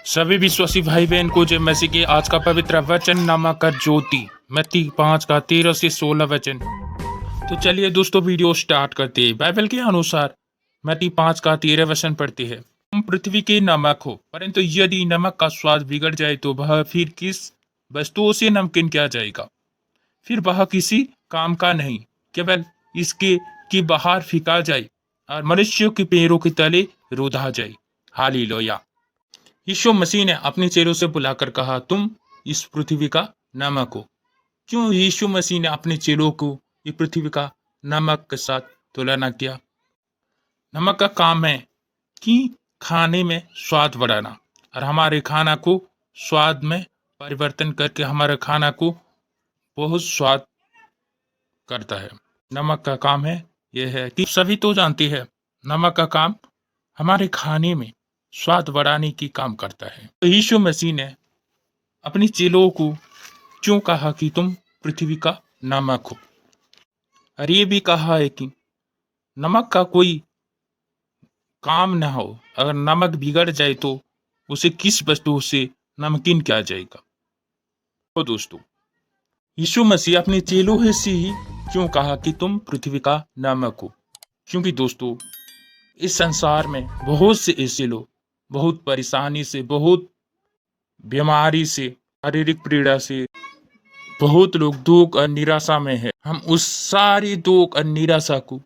सभी विश्वासी भाई बहन को जय मसीह की। आज का पवित्र वचन नामक ज्योति, मत्ती 5 का 13 से 16 वचन। तो चलिए दोस्तों वीडियो स्टार्ट करते हैं। बाइबल के अनुसार मत्ती 5 का 13 वचन पढ़ते हैं। तुम पृथ्वी के नमक हो, परंतु यदि नमक का स्वाद बिगड़ जाए तो वह फिर किस वस्तुओं से नमकीन किया जाएगा? फिर वह किसी काम का नहीं, केवल इसके कि बाहर फेंका जाए और मनुष्यों के पैरों के तले रुधा जाए। हालेलुया। यीशु मसीह ने अपने चेलों से बुलाकर कहा, तुम इस पृथ्वी का नमक हो। क्यों यीशु मसीह ने अपने चेलों को इस पृथ्वी का नमक के साथ तुलना किया? नमक का काम है कि खाने में स्वाद बढ़ाना और हमारे खाना को स्वाद में परिवर्तन करके हमारे खाना को बहुत स्वाद करता है। नमक का काम है यह है कि सभी तो जानते हैं नमक का काम हमारे खाने में स्वाद बढ़ाने की काम करता है। तो यीशु मसीह ने अपनी चेलों को क्यों कहा कि तुम पृथ्वी का नमक हो, और ये भी कहा है कि नमक का कोई काम ना हो, अगर नमक बिगड़ जाए तो उसे किस वस्तु से नमकीन किया जाएगा। तो दोस्तों, यीशु मसीह अपने चेलों से ही क्यों कहा कि तुम पृथ्वी का नमक हो? क्योंकि दोस्तों, इस संसार में बहुत से ऐसे लोग बहुत परेशानी से, बहुत बीमारी से, शारीरिक पीड़ा से, बहुत लोग दुख और निराशा में है। हम उस सारी दुख और निराशा को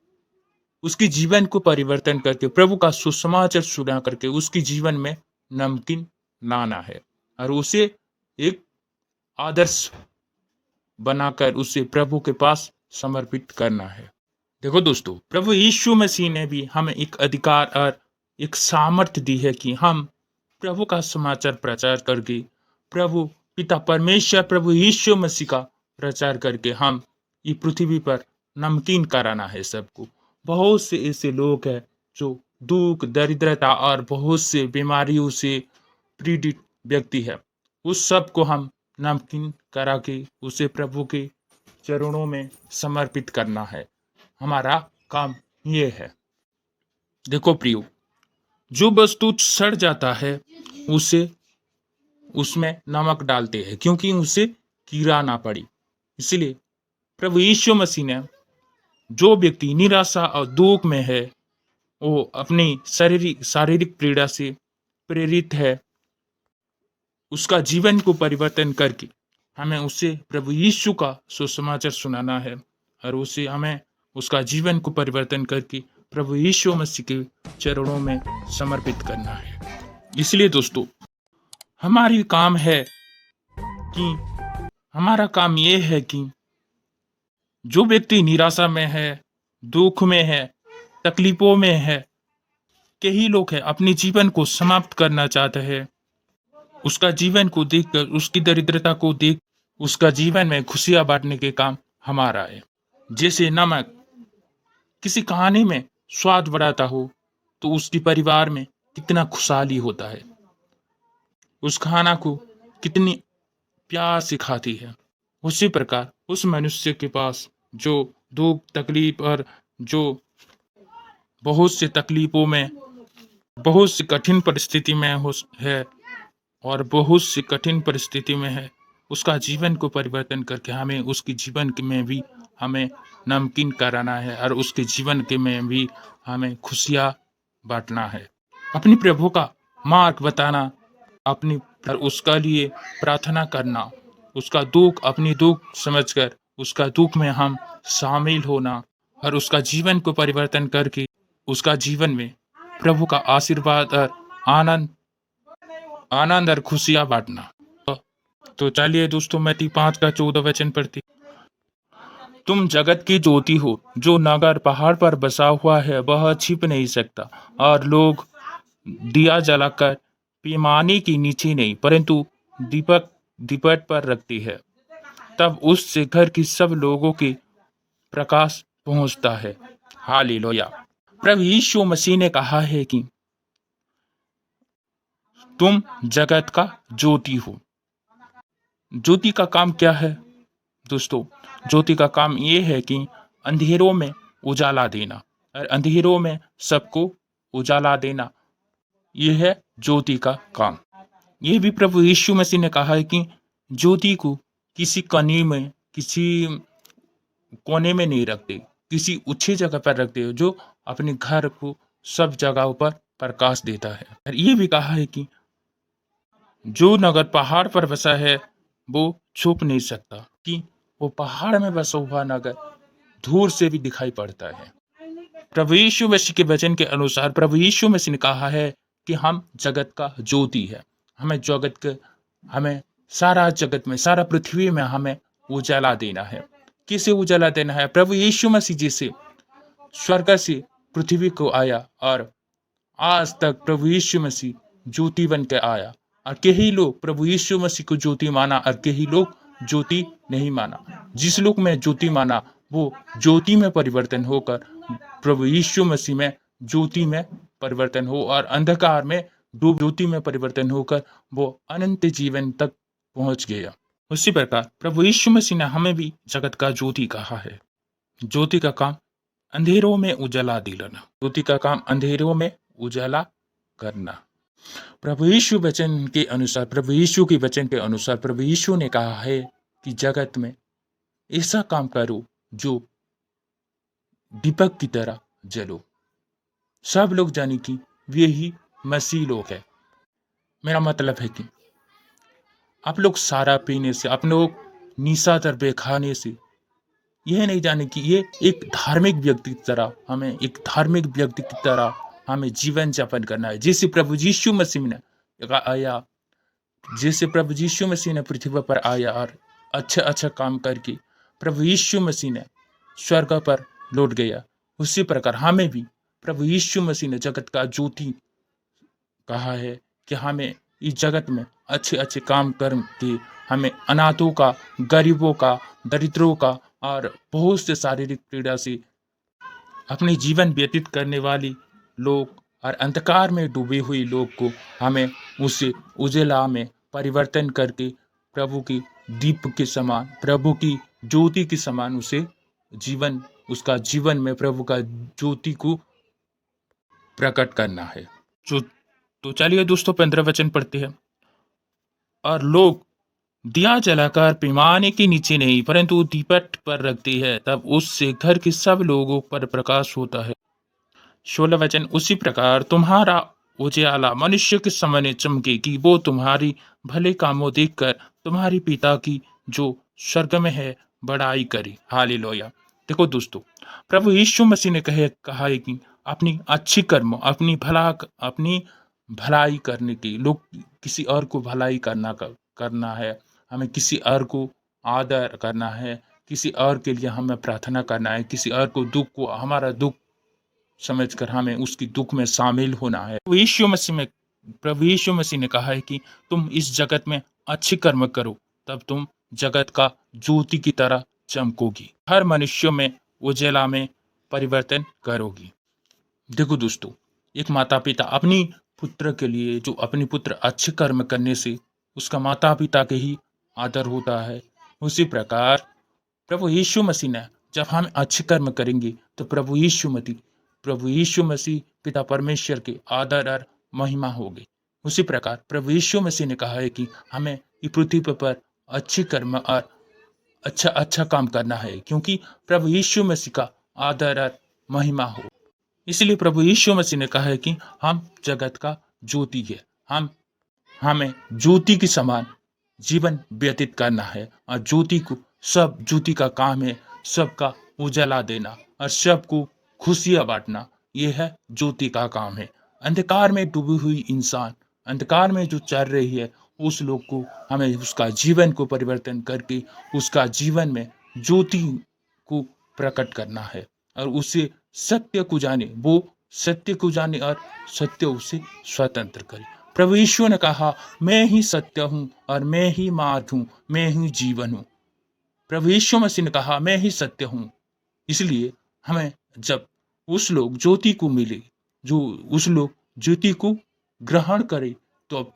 उसके जीवन को परिवर्तन करके प्रभु का सुसमाचार सुना करके उसके जीवन में नमकीन लाना है और उसे एक आदर्श बनाकर उसे प्रभु के पास समर्पित करना है। देखो दोस्तों, प्रभु यीशु मसीह ने भी हमें एक अधिकार और एक सामर्थ्य दी है कि हम प्रभु का समाचार प्रचार करके प्रभु पिता परमेश्वर प्रभु यीशु मसीह का प्रचार करके हम ये पृथ्वी पर नमकीन कराना है सबको। बहुत से ऐसे लोग हैं जो दुख, दरिद्रता और बहुत से बीमारियों से पीड़ित व्यक्ति है, उस सब को हम नमकीन करा के उसे प्रभु के चरणों में समर्पित करना है। हमारा काम ये है। देखो प्रियो, जो वस्तु सड़ जाता है उसे उसमें नमक डालते हैं क्योंकि उसे कीड़ा ना पड़े। इसलिए प्रभु यीशु मसीह ने जो व्यक्ति निराशा और दुख में है, वो अपनी शारीरिक पीड़ा से प्रेरित है, उसका जीवन को परिवर्तन करके हमें उसे प्रभु यीशु का सुसमाचार सुनाना है और उसे हमें उसका जीवन को परिवर्तन करके प्रभु यीशु मसीह के चरणों में समर्पित करना है। इसलिए दोस्तों, हमारी काम है कि हमारा काम ये है कि जो व्यक्ति निराशा में है, दुख में है, तकलीफों में है, कई लोग हैं अपने जीवन को समाप्त करना चाहते हैं, उसका जीवन को देखकर, उसकी दरिद्रता को देख उसका जीवन में खुशियां बांटने के काम हमारा है। जैसे नमक किसी कहानी में स्वाद बढ़ाता हो तो उसके परिवार में कितना खुशहाली होता है, उस खाना को कितनी प्यार से खाती है। उसी प्रकार उस मनुष्य के पास जो दुख, तकलीफ और जो बहुत से तकलीफों में, बहुत सी कठिन परिस्थिति में है और बहुत सी कठिन परिस्थिति में है, उसका जीवन को परिवर्तन करके हमें उसके जीवन में भी हमें नमकीन कराना है और उसके जीवन के में भी हमें खुशियाँ बांटना है। अपनी प्रभु का मार्ग बताना, अपनी और उसका लिए प्रार्थना करना, उसका दुख अपनी दुख समझकर उसका दुख में हम शामिल होना और उसका जीवन को परिवर्तन करके उसका जीवन में प्रभु का आशीर्वाद और आनंद और खुशियाँ बांटना। तो चलिए दोस्तों, मत्ती 5 का 14 वचन पढ़ते। तुम जगत की ज्योति हो, जो नगर पहाड़ पर बसा हुआ है वह छिप नहीं सकता, और लोग दिया जलाकर पैमाने के नीचे नहीं परंतु दीपक पर रखती है, तब उससे घर के सब लोगों के प्रकाश पहुंचता है। हालेलुया। प्रभु यीशु मसीह ने कहा है कि तुम जगत का ज्योति हो। ज्योति का काम क्या है दोस्तों? ज्योति का काम ये है कि अंधेरों में उजाला देना और अंधेरों में सबको उजाला देना, यह है ज्योति का काम। ये भी प्रभु यीशु मसीह ने कहा है कि ज्योति को किसी कनी में, किसी कोने में नहीं रखते, किसी ऊंची जगह पर रखते हो, जो अपने घर को सब जगहों पर प्रकाश देता है। और ये भी कहा है कि जो नगर पहाड़ पर बसा है वो छुप नहीं सकता, कि वो पहाड़ में बसा हुआ नगर दूर से भी दिखाई पड़ता है। प्रभु यीशु मसीह के वचन के अनुसार प्रभु यीशु मसीह ने कहा है कि हम जगत का ज्योति है। हमें सारा जगत में, सारा पृथ्वी में हमें उजाला देना है। किसे उजाला देना है? प्रभु यीशु मसीह जिसे स्वर्ग से पृथ्वी को आया और आज तक प्रभु यीशु मसीह ज्योति बन के आया, और कई लोग प्रभु यीशु मसीह को ज्योति माना और कई लोग ज्योति नहीं माना। जिस लोग में ज्योति माना वो ज्योति में परिवर्तन होकर प्रभु यीशु मसीह में ज्योति में परिवर्तन हो, और अंधकार में डूब ज्योति में परिवर्तन होकर वो अनंत जीवन तक पहुंच गया। उसी प्रकार प्रभु यीशु मसीह ने हमें भी जगत का ज्योति कहा है। ज्योति का काम अंधेरों में उजाला दिलाना, ज्योति का काम अंधेरों में उजाला करना। प्रभु यीशु वचन के अनुसार, प्रभु यीशु के वचन के अनुसार प्रभु यीशु ने कहा है कि जगत में ऐसा काम करो जो दीपक की तरह जलो। सब लोग जाने कि वे ही मसीह लोग है। मेरा मतलब है कि आप लोग सारा पीने से, आप लोग निशा द्रव्य खाने से यह नहीं जाने कि ये एक धार्मिक व्यक्ति की तरह हमें जीवन यापन करना है। जैसे प्रभु यीशु मसीह ने पृथ्वी पर आया और अच्छा काम करके प्रभु यीशु मसीह ने स्वर्ग पर लौट गया, उसी प्रकार हमें भी प्रभु यीशु मसीह ने जगत का ज्योति कहा है कि हमें इस जगत में अच्छे काम करके हमें अनाथों का, गरीबों का, दरिद्रों का और बहुत से शारीरिक पीड़ा से अपने जीवन व्यतीत करने वाली लोग और अंधकार में डूबे हुए लोग को हमें उसे उजाला में परिवर्तन करके प्रभु की दीप के समान, प्रभु की ज्योति के समान उसका जीवन में प्रभु का ज्योति को प्रकट करना है। तो चलिए दोस्तों 15 वचन पढ़ते हैं। और लोग दिया जलाकर पैमाने के नीचे नहीं परंतु दीपट पर रखते हैं, तब उससे घर के सब लोगों पर प्रकाश होता है। 16 वचन, उसी प्रकार तुम्हारा उजियाला मनुष्य के सामने चमके कि वो तुम्हारी भले कामों देखकर तुम्हारी पिता की जो स्वर्ग में है बड़ाई करे। हालेलुया। देखो दोस्तों, प्रभु यीशु मसीह ने कहा है कि अपनी अच्छी कर्म, अपनी भलाई करने की, लोग किसी और को भलाई करना है, हमें किसी और को आदर करना है, किसी और के लिए हमें प्रार्थना करना है, किसी और को हमारा दुख समझकर हमें उसकी दुख में शामिल होना है। प्रभु यीशु मसीह ने कहा है कि तुम इस जगत में अच्छे कर्म करो, तब तुम जगत का ज्योति की तरह चमकोगी, हर मनुष्य में उजाला में परिवर्तन करोगी। देखो दोस्तों, एक माता पिता अपनी पुत्र के लिए, जो अपनी पुत्र अच्छे कर्म करने से उसका माता पिता के ही आदर होता है, उसी प्रकार प्रभु यीशु मसीह ने, जब हम अच्छे कर्म करेंगे तो प्रभु यीशु मसीह पिता परमेश्वर के आदर और महिमा होगी। उसी प्रकार प्रभु यीशु मसीह ने कहा है कि हमें इस पृथ्वी पर अच्छे कर्म और अच्छा काम करना है, क्योंकि प्रभु यीशु मसीह का आदर और महिमा हो। इसलिए प्रभु यीशु मसीह ने कहा है कि हम जगत का ज्योति है, हमें ज्योति के समान जीवन व्यतीत करना है, और ज्योति का काम है सबका उजाला देना और सबको खुशियां बांटना। यह है ज्योति का काम है। अंधकार में डूबी हुई इंसान, अंधकार में जो चल रही है, उस लोग को हमें उसका जीवन को परिवर्तन करके उसका जीवन में ज्योति को प्रकट करना है, और उसे सत्य को जाने, वो सत्य को जाने और सत्य उसे स्वतंत्र करे। प्रभु यीशु ने कहा, मैं ही सत्य हूँ और मैं ही मार्ग हूँ, मैं ही जीवन हूँ। प्रभु यीशु मसीह ने कहा, मैं ही सत्य हूँ। इसलिए हमें जब उस लोग ज्योति को मिले, जो उस लोग ज्योति को ग्रहण करे, तो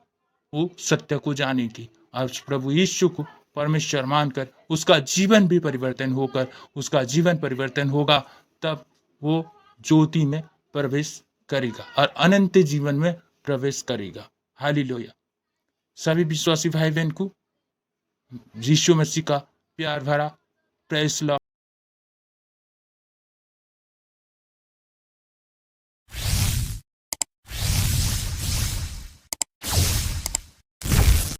वो सत्य को जानेगी और प्रभु यीशु को परमेश्वर मानकर उसका जीवन भी परिवर्तन होगा, तब वो ज्योति में प्रवेश करेगा और अनंत जीवन में प्रवेश करेगा। हालेलुया। सभी विश्वासी भाई बहन को यीशु मसीह का प्यार भरा प्रेस